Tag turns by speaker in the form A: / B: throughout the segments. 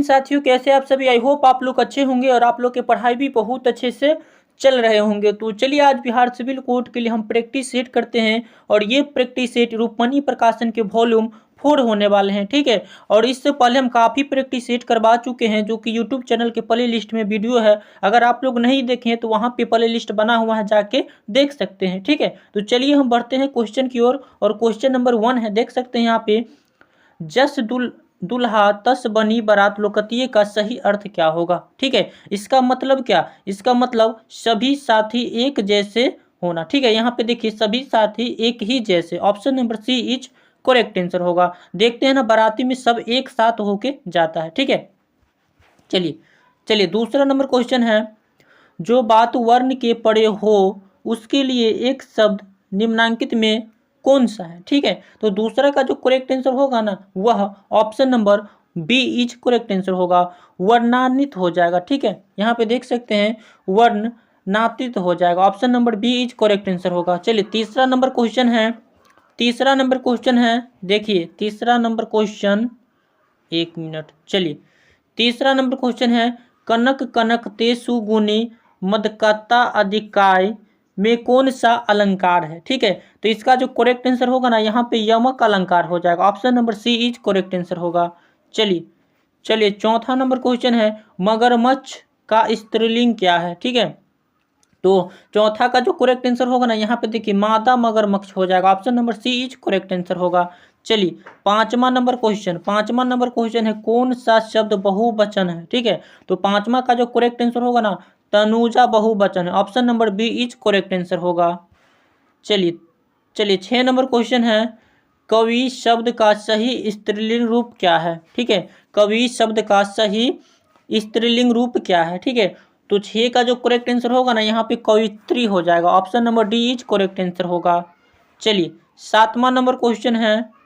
A: साथियों, कैसे आप सभी? आई होप आप लोग अच्छे होंगे और आप लोग की पढ़ाई भी बहुत अच्छे से चल रहे होंगे। तो चलिए आज बिहार सिविल कोड के लिए हम प्रैक्टिस सेट करते हैं और ये प्रैक्टिस सेट रूपमणि प्रकाशन के वॉल्यूम 4 होने वाले हैं, ठीक है। और इससे पहले हम काफ़ी प्रैक्टिस सेट करवा चुके हैं जो कि यूट्यूब चैनल के प्ले लिस्ट में वीडियो है। अगर आप लोग नहीं देखें तो वहाँ पे प्ले लिस्ट बना हुआ है, जाके देख सकते हैं, ठीक है। तो चलिए हम बढ़ते हैं क्वेश्चन की ओर और क्वेश्चन नंबर 1 है, देख सकते हैं यहाँ पे, जस दुल्हा तस बनी बारात लोकतिये का सही अर्थ क्या होगा, ठीक है। इसका मतलब क्या? इसका मतलब सभी साथी एक जैसे होना, ठीक है। यहाँ पे देखिए सभी साथी एक ही जैसे, option number C is correct answer होगा। देखते हैं ना, बाराती में सब एक साथ होके जाता है, ठीक है। चलिए चलिए दूसरा नंबर क्वेश्चन है, जो बात वर्ण के पड़े हो उसके लिए एक शब्द निम्नांकित में कौन सा है, ठीक है। तो दूसरा का जो करेक्ट आंसर होगा ना, वह option number B is correct answer होगा, वर्णान्वित हो जाएगा, ठीक है। यहाँ पे देख सकते हैं वर्णनातीत हो जाएगा, option number B is correct answer होगा। चलिए तीसरा नंबर क्वेश्चन है, देखिए तीसरा नंबर क्वेश्चन, एक मिनट, चलिए तीसरा नंबर क्वेश्चन है, कनक कनक तेसु गुणी मदकता अधिकाय में कौन सा अलंकार है, ठीक है। तो इसका जो करेक्ट आंसर होगा ना, यहाँ पे यमक अलंकार हो जाएगा, option number C is correct answer होगा। चलिए चौथा नंबर क्वेश्चन है, मगरमच्छ का स्त्रीलिंग क्या है, ठीक है। तो चौथा का जो करेक्ट आंसर होगा ना, यहाँ पे देखिए मादा मगरमच्छ हो जाएगा, option number C is correct answer होगा। चलिए पांचवा नंबर क्वेश्चन है, कौन सा शब्द बहुवचन है, ठीक है। तो पांचवा का जो करेक्ट आंसर होगा ना, तनुजा बहुवचन है, option number B is correct answer होगा। चलिए 6 नंबर क्वेश्चन है, कवि शब्द का सही स्त्रीलिंग रूप क्या है, ठीक है। कवि शब्द का सही स्त्रीलिंग रूप क्या है, ठीक है। तो 6 का जो करेक्ट आंसर होगा ना, यहाँ पे कवित्री हो जाएगा, option number D is correct answer होगा। चलिए 7वां नंबर क्वेश्चन है,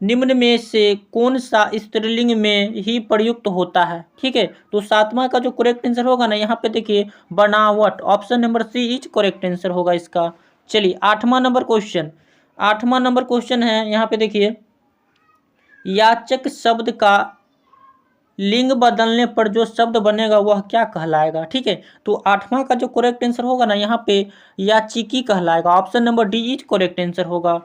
A: निम्न में से कौन सा स्त्रीलिंग में ही प्रयुक्त होता है, ठीक है। तो 7वां का जो करेक्ट आंसर होगा ना, यहाँ पे देखिए बनावट, option number C is correct answer होगा इसका। चलिए 8वां नंबर क्वेश्चन है, यहाँ पे देखिए याचक शब्द का लिंग बदलने पर जो शब्द बनेगा वह क्या कहलाएगा, ठीक है। तो 8वां का जो करेक्ट आंसर होगा ना, यहाँ पे याचिकी कहलाएगा, option number D is correct answer होगा।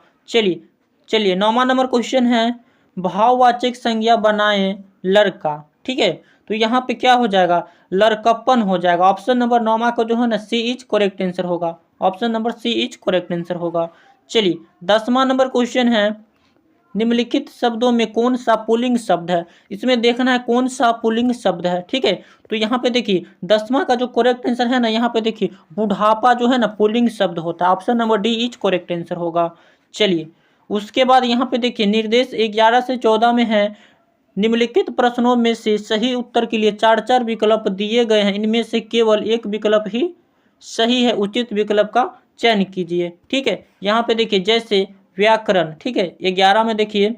A: चलिए 9वां नंबर क्वेश्चन है, भाववाचक संज्ञा बनाए लड़का, ठीक है। तो यहाँ पे क्या हो जाएगा, लड़कप्पन हो जाएगा, ऑप्शन नंबर 9वां का जो है ना, सी इज करेक्ट आंसर होगा, option number C is correct answer होगा। चलिए 10वां नंबर क्वेश्चन है, निम्नलिखित शब्दों में कौन सा पुल्लिंग शब्द है, इसमें देखना है कौन सा पुल्लिंग शब्द है, ठीक है। तो यहाँ पे देखिए 10वां का जो करेक्ट आंसर है ना, यहाँ पे देखिए बुढ़ापा जो है ना पुल्लिंग शब्द होता है, option number D is correct answer होगा। चलिए उसके बाद यहाँ पे देखिए निर्देश 11 से 14 में है, निम्नलिखित प्रश्नों में से सही उत्तर के लिए 4 विकल्प दिए गए हैं, इनमें से केवल एक विकल्प ही सही है, उचित विकल्प का चयन कीजिए, ठीक है। यहाँ पे देखिए जैसे व्याकरण, ठीक है, 11 में देखिए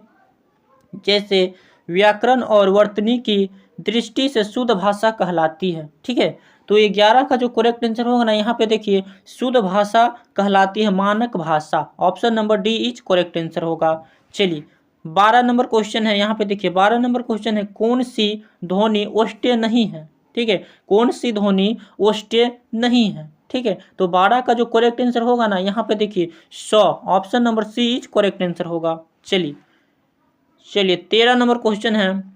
A: जैसे व्याकरण और वर्तनी की दृष्टि से शुद्ध भाषा कहलाती है, ठीक है। तो 11 का जो करेक्ट आंसर होगा ना, यहाँ पे देखिए शुद्ध भाषा कहलाती है मानक भाषा, option number D is correct answer होगा। चलिए 12 नंबर क्वेश्चन है, यहाँ पे देखिए 12 नंबर क्वेश्चन है, कौन सी ध्वनि ओष्ठ्य नहीं है, ठीक है। कौन सी ध्वनि ओष्ठ्य नहीं है, ठीक है। तो 12 का जो करेक्ट आंसर होगा ना, यहाँ पे देखिए 100, option number C is correct answer होगा। चलिए 13 नंबर क्वेश्चन है,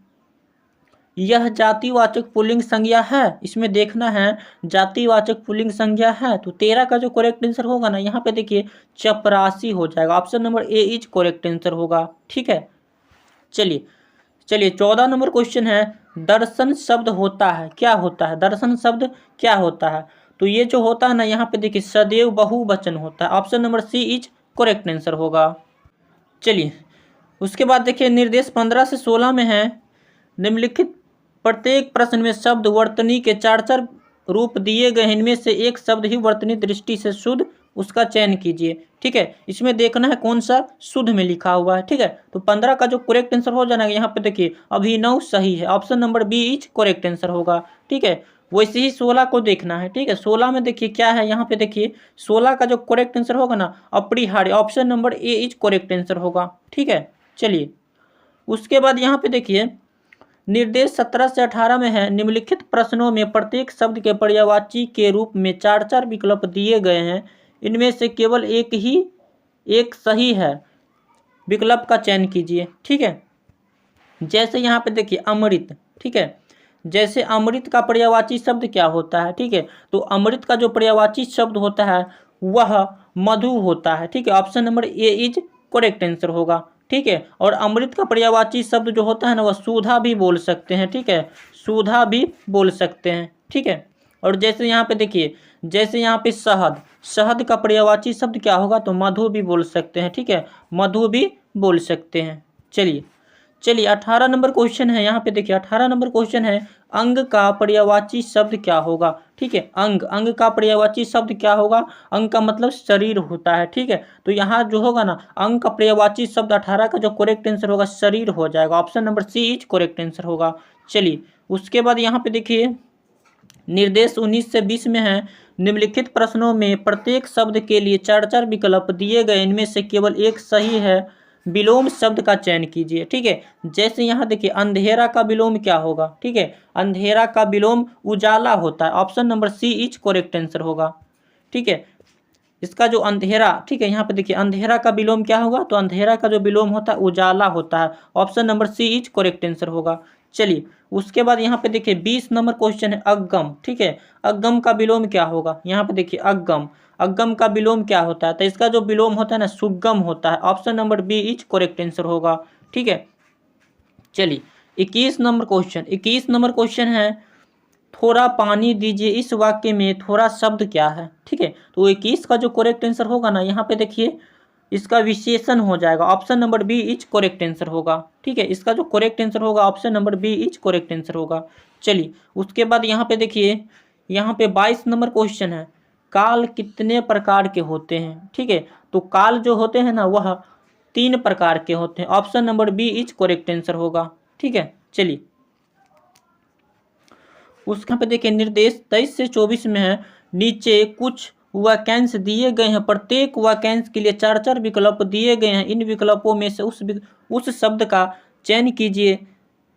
A: यह जातिवाचक पुल्लिंग संज्ञा है, इसमें देखना है जातिवाचक पुल्लिंग संज्ञा है। तो 13 का जो करेक्ट आंसर होगा ना, यहाँ पे देखिए चपरासी हो जाएगा, option number A is correct answer होगा, ठीक है। चलिए 14 नंबर क्वेश्चन है, दर्शन शब्द होता है क्या होता है, दर्शन शब्द क्या होता है। तो ये जो होता है ना, यहाँ पे देखिए सदैव बहुवचन होता है, option number C is correct answer होगा। चलिए उसके बाद देखिए निर्देश 15 से 16 में है, निम्नलिखित प्रत्येक प्रश्न में शब्द वर्तनी के 4 रूप दिए गए हैं, इनमें से एक शब्द ही वर्तनी दृष्टि से शुद्ध, उसका चयन कीजिए, ठीक है। इसमें देखना है कौन सा शुद्ध में लिखा हुआ है, ठीक है। तो 15 का जो करेक्ट आंसर हो जाना, यहाँ पे देखिए अभिनव सही है, option number B is correct answer होगा, ठीक है। वैसे ही 16 को देखना है, ठीक है। 16 में देखिए क्या है, यहाँ पे देखिए 16 का जो करेक्ट आंसर होगा ना, अपरिहार्य, option number A is correct answer होगा, ठीक है। चलिए उसके बाद यहाँ पे देखिए निर्देश 17 से 18 में है, निम्नलिखित प्रश्नों में प्रत्येक शब्द के पर्यायवाची के रूप में 4-4 विकल्प दिए गए हैं, इनमें से केवल एक सही है, विकल्प का चयन कीजिए। ठीक है, जैसे यहाँ पे देखिए अमृत। ठीक है, जैसे अमृत का पर्यायवाची शब्द क्या होता है। ठीक है, तो अमृत का जो पर्यायवाची शब्द होता है वह मधु होता है। ठीक है, option number A is correct answer होगा। ठीक है, और अमृत का पर्यायवाची शब्द जो होता है ना वह सुधा भी बोल सकते हैं। ठीक है, सुधा भी बोल सकते हैं। ठीक है, और जैसे यहाँ पे देखिए, जैसे यहाँ पे शहद, शहद का पर्यायवाची शब्द क्या होगा, तो मधु भी बोल सकते हैं। ठीक है, मधु भी बोल सकते हैं। चलिए 18 नंबर क्वेश्चन है, यहाँ पे देखिए 18 नंबर क्वेश्चन है, अंग का पर्यायवाची शब्द क्या होगा। ठीक है, अंग का पर्यायवाची शब्द क्या होगा, अंग का मतलब शरीर होता है। ठीक है, तो यहाँ जो होगा ना अंग का पर्यायवाची शब्द 18 का जो करेक्ट आंसर होगा शरीर हो जाएगा, option number C is correct answer होगा। चलिए उसके बाद यहाँ पे देखिए निर्देश 19 से 20 में है, निम्नलिखित प्रश्नों में प्रत्येक शब्द के लिए 4-4 विकल्प दिए गए, इनमें से केवल एक सही है, विलोम शब्द का चयन कीजिए। ठीक है, जैसे यहाँ देखिए अंधेरा का विलोम क्या होगा। ठीक है, अंधेरा का विलोम उजाला होता है, option number C is correct answer होगा। ठीक है, इसका जो अंधेरा, ठीक है यहाँ पे देखिए अंधेरा का विलोम क्या होगा, तो अंधेरा का जो विलोम होता है उजाला होता है, option number C is correct answer होगा। चलिए उसके बाद यहाँ पे देखिए 20 नंबर क्वेश्चन है अगम। ठीक है, अगम का विलोम क्या होगा, यहाँ पे देखिए अगम का विलोम क्या होता है, तो इसका जो विलोम होता है ना सुगम होता है, option number B is correct answer होगा। ठीक है, चलिए 21 नंबर क्वेश्चन है, थोड़ा पानी दीजिए, इस वाक्य में थोड़ा शब्द क्या है। ठीक है, तो 21 का जो करेक्ट आंसर होगा ना यहाँ पे देखिए इसका विशेषण हो जाएगा, option number B is correct answer होगा। ठीक है, इसका जो करेक्ट आंसर होगा option number B is correct answer होगा। चलिए उसके बाद यहाँ पे देखिए, यहाँ पे 22 नंबर क्वेश्चन है, काल कितने प्रकार के होते हैं। ठीक है, तो काल जो होते हैं ना वह 3 प्रकार के होते हैं, option number B is correct answer होगा। ठीक है, चलिए उसके पे देखिए निर्देश 23 से 24 में है, नीचे कुछ वाक्यांश दिए गए हैं, प्रत्येक वाक्यांश के लिए 4-4 विकल्प दिए गए हैं, इन विकल्पों में से उस शब्द का चयन कीजिए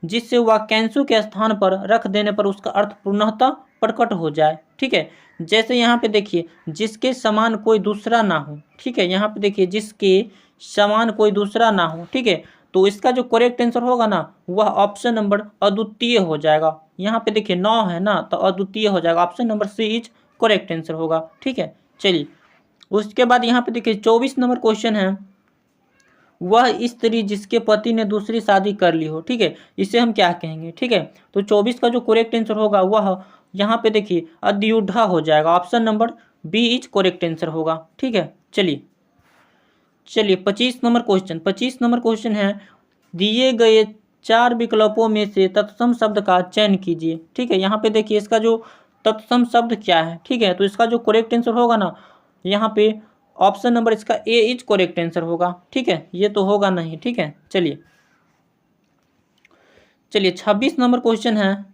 A: जिससे वाक्यांशों के स्थान पर रख देने पर उसका अर्थ पूर्णतः प्रकट हो जाए। ठीक है, जैसे यहाँ पे देखिए जिसके समान कोई दूसरा ना हो। ठीक है, यहाँ पे देखिए जिसके समान कोई दूसरा ना हो। ठीक है, तो इसका जो करेक्ट आंसर होगा ना वह ऑप्शन नंबर अद्वितीय हो जाएगा। यहाँ पे देखिए 9 है ना, तो अद्वितीय हो जाएगा, option number C is correct answer होगा। ठीक है, चलिए उसके बाद यहाँ पे देखिए 24 नंबर क्वेश्चन है, वह स्त्री जिसके पति ने दूसरी शादी कर ली हो। ठीक है, इसे हम क्या कहेंगे। ठीक है, तो 24 का जो करेक्ट आंसर होगा वह यहाँ पे देखिए अद्युढ़ा हो जाएगा, option number B is correct answer होगा। ठीक है, चलिए 25 नंबर क्वेश्चन है, दिए गए 4 विकल्पों में से तत्सम शब्द का चयन कीजिए। ठीक है, यहाँ पे देखिए इसका जो तत्सम शब्द क्या है। ठीक है, तो इसका जो करेक्ट आंसर होगा ना यहाँ पे ऑप्शन नंबर इसका ए इज करेक्ट आंसर होगा। ठीक है, ये तो होगा नहीं। ठीक है, चलिए 26 नंबर क्वेश्चन है,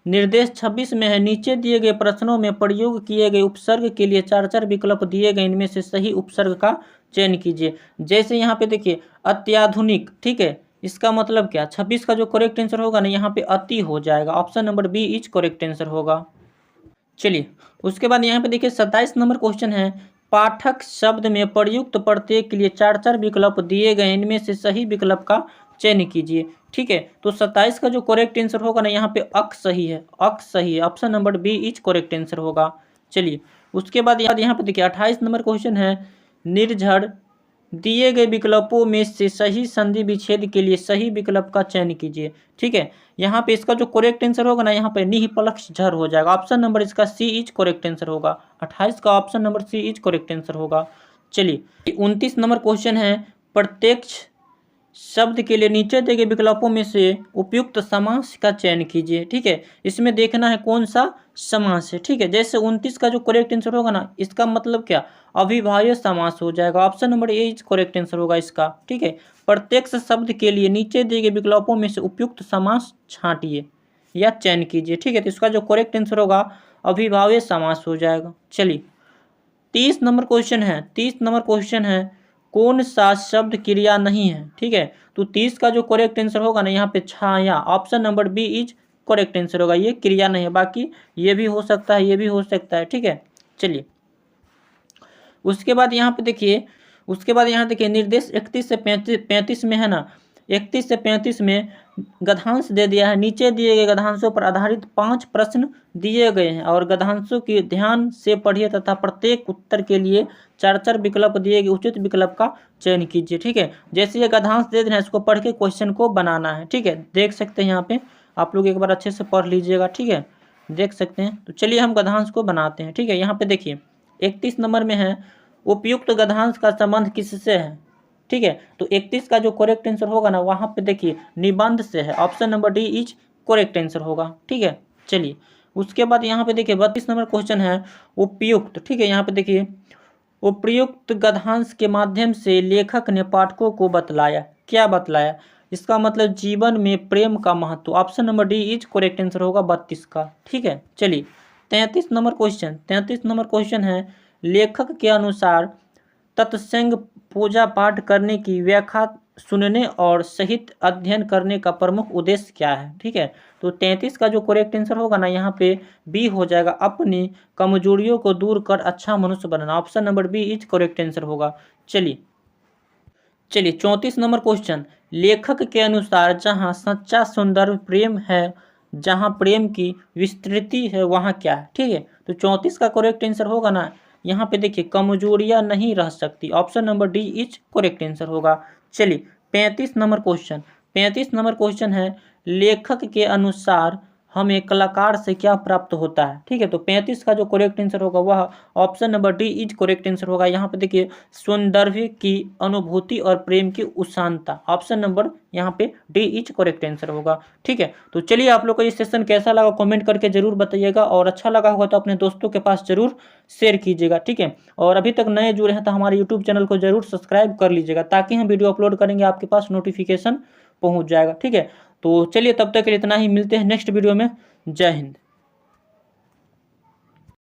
A: निर्देश 26 में है, नीचे दिए गए प्रश्नों में प्रयोग किए गए उपसर्ग के लिए 4-4 विकल्प दिए गए, इनमें से सही उपसर्ग का चयन कीजिए। जैसे यहाँ पे देखिए अत्याधुनिक। ठीक है, इसका मतलब क्या, 26 का जो करेक्ट आंसर होगा ना यहाँ पे अति हो जाएगा, option number B is correct answer होगा। चलिए उसके बाद यहाँ पे देखिए 27 नंबर क्वेश्चन है, पाठक शब्द में प्रयुक्त प्रत्येक के लिए 4-4 विकल्प दिए गए, इनमें से सही विकल्प का चयन कीजिए। ठीक है, तो 27 का जो करेक्ट आंसर होगा ना यहाँ पे अक सही है, option number B is correct answer होगा। चलिए उसके बाद यहाँ पे देखिए 28 नंबर क्वेश्चन है, निर्झर दिए गए विकल्पों में से सही संधि विच्छेद के लिए सही विकल्प का चयन कीजिए। ठीक है, यहाँ पे इसका जो करेक्ट आंसर होगा ना यहाँ पे निह पलक्ष झर हो जाएगा, ऑप्शन नंबर इसका सी इज करेक्ट आंसर होगा। 28 का option number C is correct answer होगा। चलिए 29 नंबर क्वेश्चन है, प्रत्यक्ष शब्द के लिए नीचे दिए गए विकल्पों में से उपयुक्त समास का चयन कीजिए। ठीक है, इसमें देखना है कौन सा समास है। ठीक है, जैसे 29 का जो करेक्ट आंसर होगा ना इसका मतलब क्या, अविभाज्य समास हो जाएगा, option number A is correct answer होगा इसका। ठीक है, प्रत्यक्ष शब्द के लिए नीचे दिए गए विकल्पों में से उपयुक्त समास छांटिए या चयन कीजिए। ठीक है, तो इसका जो करेक्ट आंसर होगा अविभाज्य समास हो जाएगा। चलिए 30 नंबर क्वेश्चन है, कौन सा शब्द क्रिया नहीं है। ठीक है, तो 30 का जो करेक्ट आंसर होगा ना यहाँ पे छाया, option number B is correct answer होगा। ये क्रिया नहीं है, बाकी ये भी हो सकता है, ये भी हो सकता है। ठीक है, चलिए उसके बाद यहाँ पे देखिए, निर्देश 31 से 35 में है ना, 31 से 35 में गद्यांश दे दिया है। नीचे दिए गए गद्यांशों पर आधारित 5 प्रश्न दिए गए हैं और गद्यांशों की ध्यान से पढ़िए तथा प्रत्येक उत्तर के लिए 4 विकल्प दिए गए, उचित विकल्प का चयन कीजिए। ठीक है, जैसे ये गद्यांश दे देना है, इसको पढ़ के क्वेश्चन को बनाना है। ठीक है, देख सकते हैं यहाँ पे, आप लोग एक बार अच्छे से पढ़ लीजिएगा। ठीक है, देख सकते हैं। तो चलिए हम गद्यांश को बनाते हैं। ठीक है, यहाँ पे देखिए 31 नंबर में है, उपयुक्त गद्यांश का संबंध किससे है। ठीक है, तो 31 का जो करेक्ट आंसर होगा ना, वहाँ पे देखिए निबंध से है, option number D is correct answer होगा। ठीक है, चलिए उसके बाद यहाँ पे देखिए 32 नंबर क्वेश्चन है, उपयुक्त। ठीक है, यहाँ पे देखिए उपयुक्त गद्यांश के माध्यम से लेखक ने पाठकों को बतलाया, क्या बतलाया, इसका मतलब जीवन में प्रेम का महत्व, option number D is correct answer होगा 32 का। ठीक है, चलिए 33 नंबर क्वेश्चन है, लेखक के अनुसार तत्संग पूजा पाठ करने की व्याख्या सुनने और सहित अध्ययन करने का प्रमुख उद्देश्य क्या है। ठीक है, तो 33 का जो करेक्ट आंसर होगा ना, यहाँ पे बी हो जाएगा, अपनी कमजोरियों को दूर कर अच्छा मनुष्य बनना, option number B is correct answer होगा। चलिए 34 नंबर क्वेश्चन, लेखक के अनुसार जहाँ सच्चा सौंदर्य प्रेम है, जहाँ प्रेम की विस्तृति है, वहाँ क्या है। ठीक है, तो 34 का करेक्ट आंसर होगा ना, यहाँ पे देखिए कमजोरियाँ नहीं रह सकती, option number D is correct answer होगा। चलिए 35 नंबर क्वेश्चन है, लेखक के अनुसार हमें कलाकार से क्या प्राप्त होता है। ठीक है, तो 35 का जो करेक्ट आंसर होगा वह option number D is correct answer होगा। यहाँ पे देखिए सौंदर्य की अनुभूति और प्रेम की उशांता, ऑप्शन नंबर यहाँ पे डी इज करेक्ट आंसर होगा। ठीक है, तो चलिए आप लोग को ये सेशन कैसा लगा कमेंट करके जरूर बताइएगा, और अच्छा लगा होगा तो अपने दोस्तों के पास जरूर शेयर कीजिएगा। ठीक है, और अभी तक नए जुड़े हैं तो हमारे यूट्यूब चैनल को जरूर सब्सक्राइब कर लीजिएगा, ताकि हम वीडियो अपलोड करेंगे आपके पास नोटिफिकेशन पहुँच जाएगा। ठीक है, तो चलिए तब तक के लिए इतना ही, मिलते हैं नेक्स्ट वीडियो में। जय हिंद।